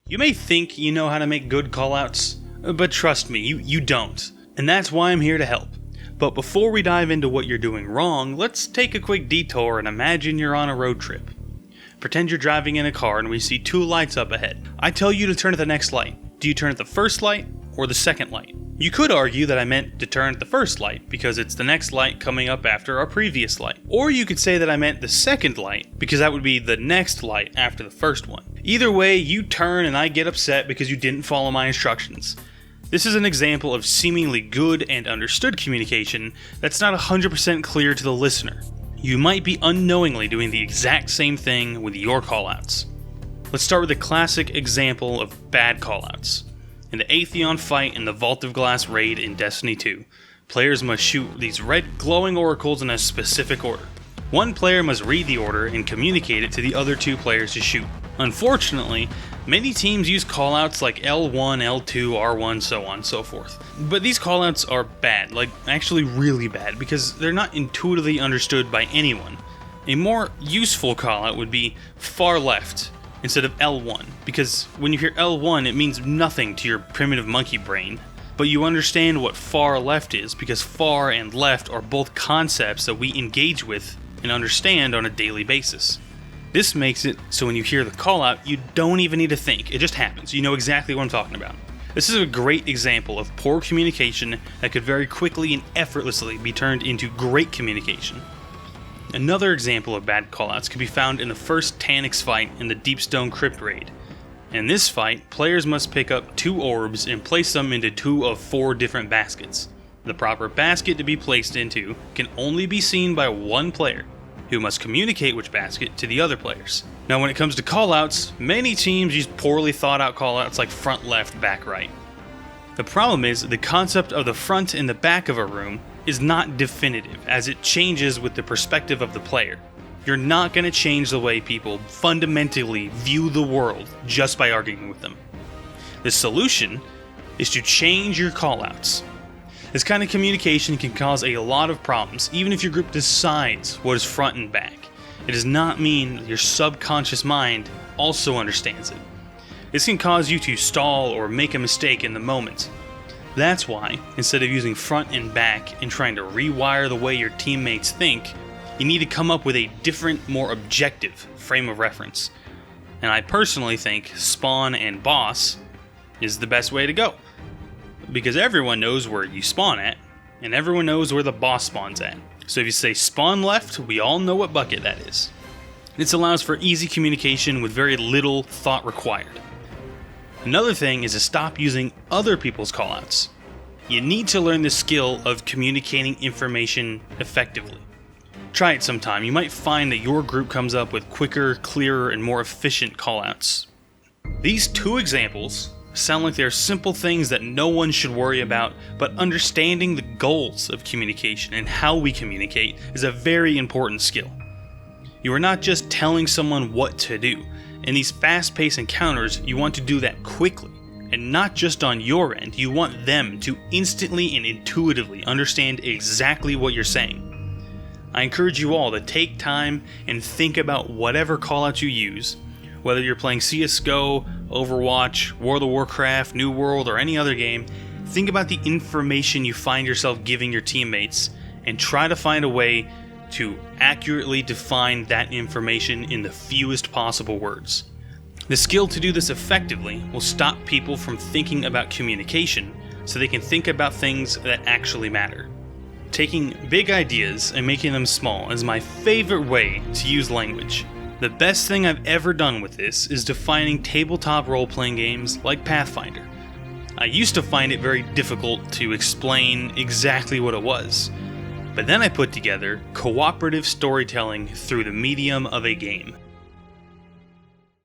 You may think you know how to make good callouts, but trust me, you don't. And that's why I'm here to help. But before we dive into what you're doing wrong, let's take a quick detour and imagine you're on a road trip. Pretend you're driving in a car and we see two lights up ahead. I tell you to turn at the next light. Do you turn at the first light or the second light? You could argue that I meant to turn at the first light because it's the next light coming up after our previous light. Or you could say that I meant the second light because that would be the next light after the first one. Either way, you turn and I get upset because you didn't follow my instructions. This is an example of seemingly good and understood communication that's not 100% clear to the listener. You might be unknowingly doing the exact same thing with your callouts. Let's start with a classic example of bad callouts. In the Atheon fight in the Vault of Glass raid in Destiny 2, players must shoot these red glowing oracles in a specific order. One player must read the order and communicate it to the other two players to shoot. Unfortunately, many teams use callouts like L1, L2, R1, so on and so forth. But these callouts are bad, like actually really bad, because they're not intuitively understood by anyone. A more useful callout would be far left instead of L1, because when you hear L1 it means nothing to your primitive monkey brain, but you understand what far left is because far and left are both concepts that we engage with and understand on a daily basis. This makes it so when you hear the callout, you don't even need to think, it just happens, you know exactly what I'm talking about. This is a great example of poor communication that could very quickly and effortlessly be turned into great communication. Another example of bad callouts can be found in the first Taniks fight in the Deepstone Crypt raid. In this fight, players must pick up 2 orbs and place them into 2 of 4 different baskets. The proper basket to be placed into can only be seen by one player, who must communicate which basket to the other players. Now when it comes to callouts, many teams use poorly thought out callouts like front left, back right. The problem is the concept of the front and the back of a room is not definitive, as it changes with the perspective of the player. You're not going to change the way people fundamentally view the world just by arguing with them. The solution is to change your callouts. This kind of communication can cause a lot of problems, even if your group decides what is front and back. It does not mean that your subconscious mind also understands it. This can cause you to stall or make a mistake in the moment. That's why, instead of using front and back and trying to rewire the way your teammates think, you need to come up with a different, more objective frame of reference. And I personally think spawn and boss is the best way to go. Because everyone knows where you spawn at, and everyone knows where the boss spawns at. So if you say spawn left, we all know what bucket that is. This allows for easy communication with very little thought required. Another thing is to stop using other people's callouts. You need to learn the skill of communicating information effectively. Try it sometime. You might find that your group comes up with quicker, clearer, and more efficient callouts. These 2 examples sound like they're simple things that no one should worry about, but understanding the goals of communication and how we communicate is a very important skill. You are not just telling someone what to do. In these fast-paced encounters, you want to do that quickly, and not just on your end. You want them to instantly and intuitively understand exactly what you're saying. I encourage you all to take time and think about whatever callouts you use, whether you're playing CSGO, Overwatch, World of Warcraft, New World, or any other game. Think about the information you find yourself giving your teammates, and try to find a way to accurately define that information in the fewest possible words. The skill to do this effectively will stop people from thinking about communication so they can think about things that actually matter. Taking big ideas and making them small is my favorite way to use language. The best thing I've ever done with this is defining tabletop role-playing games like Pathfinder. I used to find it very difficult to explain exactly what it was, but then I put together cooperative storytelling through the medium of a game.